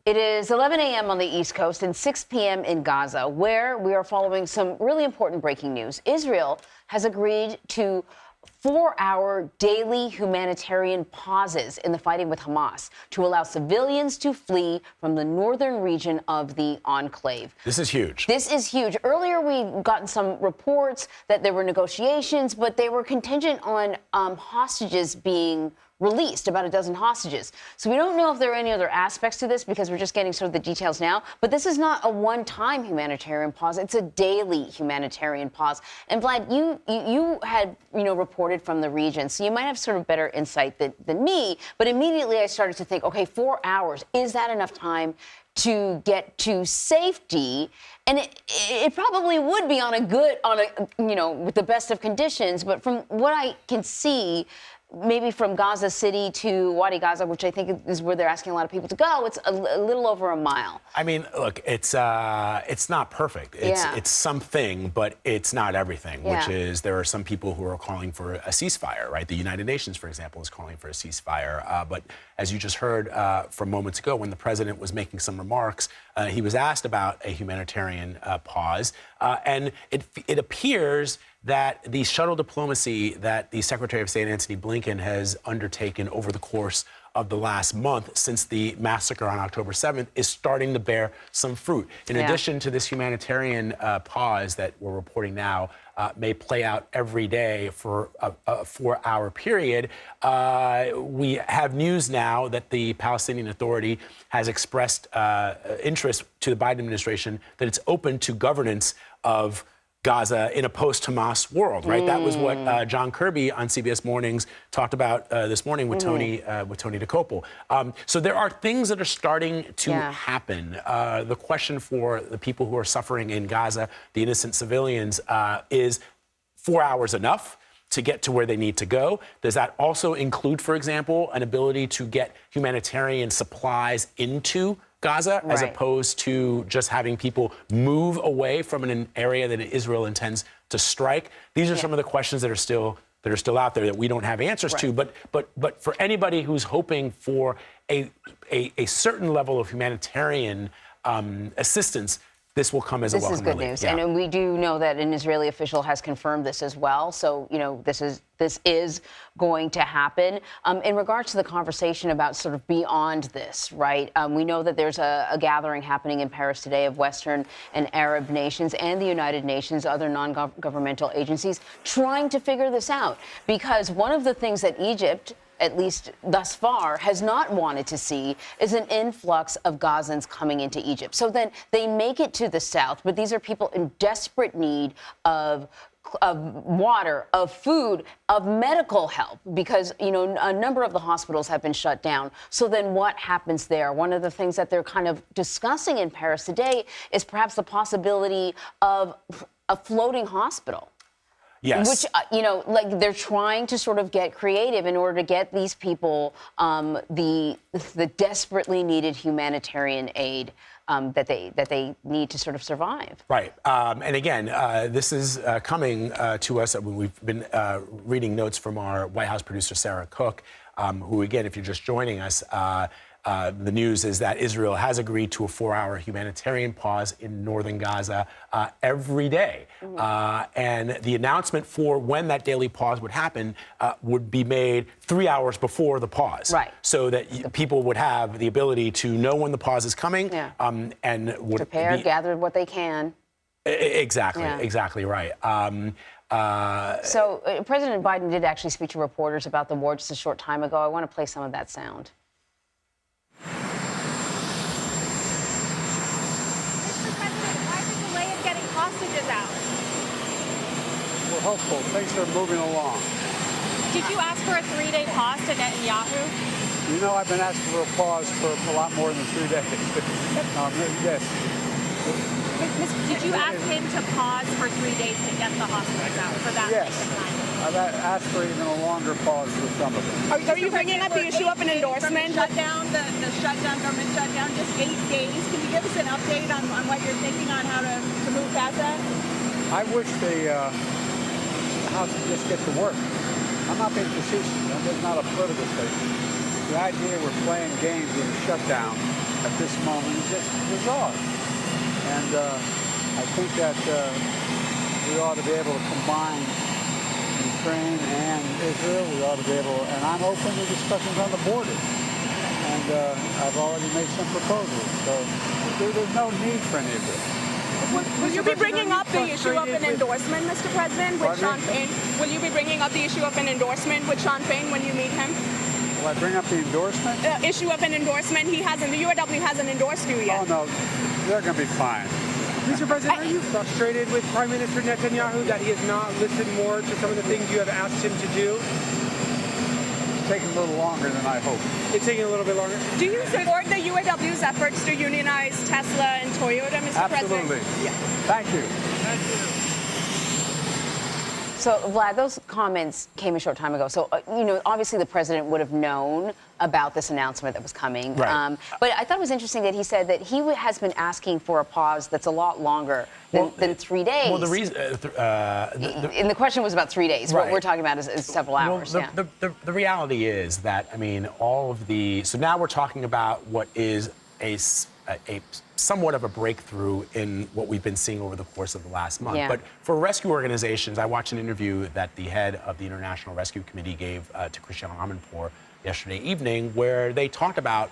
It is 11 a.m. on the East Coast and 6 p.m. in Gaza, where we are following some really important breaking news. Israel has agreed to 4-hour daily humanitarian pauses in the fighting with Hamas to allow civilians to flee from the northern region of the enclave. This is huge. This is huge. Earlier, we've gotten some reports that there were negotiations, but they were contingent on hostages being released, about a dozen hostages. So we don't know if there are any other aspects to this because we're just getting sort of the details now. But this is not a one-time humanitarian pause. It's a daily humanitarian pause. And Vlad, you had, reported from the region, so you might have sort of better insight than me. But immediately I started to think, okay, 4 hours, is that enough time to get to safety? And it probably would be with the best of conditions. But from what I can see, maybe from Gaza City to Wadi Gaza, which I think is where they're asking a lot of people to go, it's a little over a mile. I mean, look, it's not perfect. It's something, but it's not everything, which is there are some people who are calling for a ceasefire, right? The United Nations, for example, is calling for a ceasefire. But as you just heard from moments ago, when the president was making some remarks, he was asked about a humanitarian pause. And it appears that the shuttle diplomacy that the Secretary of State Antony Blinken has undertaken over the course of the last month since the massacre on October 7th is starting to bear some fruit. In addition to this humanitarian pause that we're reporting now may play out every day for a 4-hour period, we have news now that the Palestinian Authority has expressed interest to the Biden administration that it's open to governance of Gaza in a post-Hamas world, right? That was what John Kirby on CBS Mornings talked about this morning with Tony DeCopel. So there are things that are starting to happen. The question for the people who are suffering in Gaza, the innocent civilians, is 4 hours enough to get to where they need to go? Does that also include, for example, an ability to get humanitarian supplies into Gaza, as opposed to just having people move away from an area that Israel intends to strike? These are some of the questions that are still out there that we don't have answers to. But for anybody who's hoping for a certain level of humanitarian assistance, this will come as a welcome relief. This is good news. And we do know that an Israeli official has confirmed this as well. So, this is going to happen. In regards to the conversation about sort of beyond this, right? We know that there's a gathering happening in Paris today of Western and Arab nations and the United Nations, other non-governmental agencies, trying to figure this out. Because one of the things that Egypt, at least thus far, has not wanted to see is an influx of Gazans coming into Egypt. So then they make it to the south, but these are people in desperate need of water, of food, of medical help, because, a number of the hospitals have been shut down. So then what happens there? One of the things that they're kind of discussing in Paris today is perhaps the possibility of a floating hospital. Yes. Which, they're trying to sort of get creative in order to get these people the desperately needed humanitarian aid that they need to sort of survive. Right. And again, this is coming to us. We've been reading notes from our White House producer, Sarah Cook, who, again, if you're just joining us, the news is that Israel has agreed to a 4-hour humanitarian pause in northern Gaza every day. And the announcement for when that daily pause would happen would be made 3 hours before the pause. Right. So that people would have the ability to know when the pause is coming and would prepare, gather what they can. Exactly. Exactly right. So President Biden did actually speak to reporters about the war just a short time ago. I want to play some of that sound. Hostages out. We're hopeful. Things are moving along. Did you ask for a 3-day pause to Netanyahu? I've been asking for a pause for a lot more than 3 days. Yes. Did you ask him to pause for 3 days to get the hostages out for that length of time? I've asked for even a longer pause for some of them. Are you bringing up the issue of an endorsement? The shutdown, government shutdown, just 8 days. Can you give us an update on what you're thinking on how to move Gaza? I wish the House would just get to work. I'm not being facetious. This is not a political statement. The idea we're playing games with a shutdown at this moment is just bizarre. And I think that we ought to be able to combine Ukraine and Israel. We ought to be able, and I'm open to discussions on the border. And I've already made some proposals. So there's no need for any of this. Will you be bringing up the issue of an endorsement, Mr. President, with Sean Payne? Will you be bringing up the issue of an endorsement with Sean Payne when you meet him? Will I bring up the endorsement? Issue of an endorsement. The UAW hasn't endorsed you yet. Oh, no. They're going to be fine. Mr. President, are you frustrated with Prime Minister Netanyahu that he has not listened more to some of the things you have asked him to do? It's taking a little longer than I hoped. It's taking a little bit longer. Do you support the UAW's efforts to unionize Tesla and Toyota, Mr. President? Absolutely. Yeah. Thank you. So, Vlad, those comments came a short time ago. So, obviously the president would have known about this announcement that was coming. Right. But I thought it was interesting that he said that he has been asking for a pause that's a lot longer than 3 days. Well, the reason... and the question was about 3 days. Right. What we're talking about is several hours. Well, the reality is that, all of the... So now we're talking about what is a somewhat of a breakthrough in what we've been seeing over the course of the last month. Yeah. But for rescue organizations, I watched an interview that the head of the International Rescue Committee gave to Christian Amanpour yesterday evening, where they talked about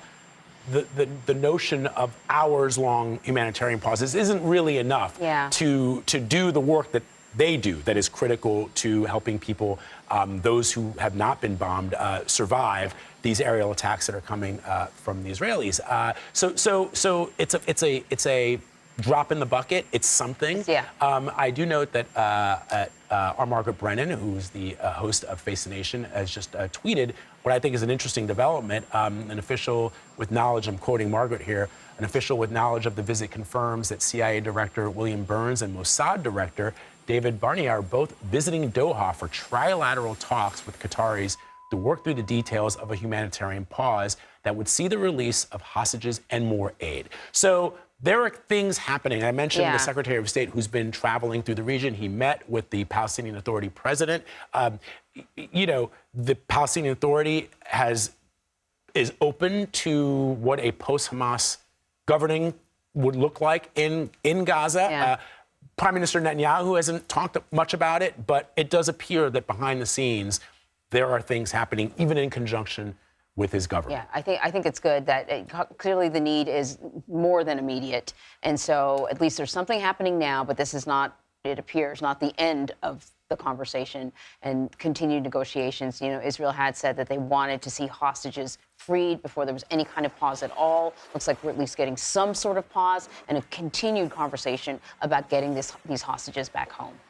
the notion of hours-long humanitarian pauses isn't really enough to do the work that they do that is critical to helping people, those who have not been bombed, survive these aerial attacks that are coming from the Israelis. So it's a drop in the bucket. It's something. Yeah. I do note that our Margaret Brennan, who's the host of Face the Nation, has just tweeted what I think is an interesting development. An official with knowledge, I'm quoting Margaret here, an official with knowledge of the visit confirms that CIA Director William Burns and Mossad Director David Barnea are both visiting Doha for trilateral talks with Qataris to work through the details of a humanitarian pause that would see the release of hostages and more aid. So there are things happening. I mentioned the Secretary of State who's been traveling through the region. He met with the Palestinian Authority president. The Palestinian Authority is open to what a post-Hamas governing would look like in Gaza. Yeah. Prime Minister Netanyahu hasn't talked much about it, but it does appear that behind the scenes, there are things happening, even in conjunction with his government. Yeah, I think it's good that clearly the need is more than immediate. And so at least there's something happening now, but this is not, it appears, not the end of the conversation and continued negotiations. Israel had said that they wanted to see hostages freed before there was any kind of pause at all. Looks like we're at least getting some sort of pause and a continued conversation about getting these hostages back home.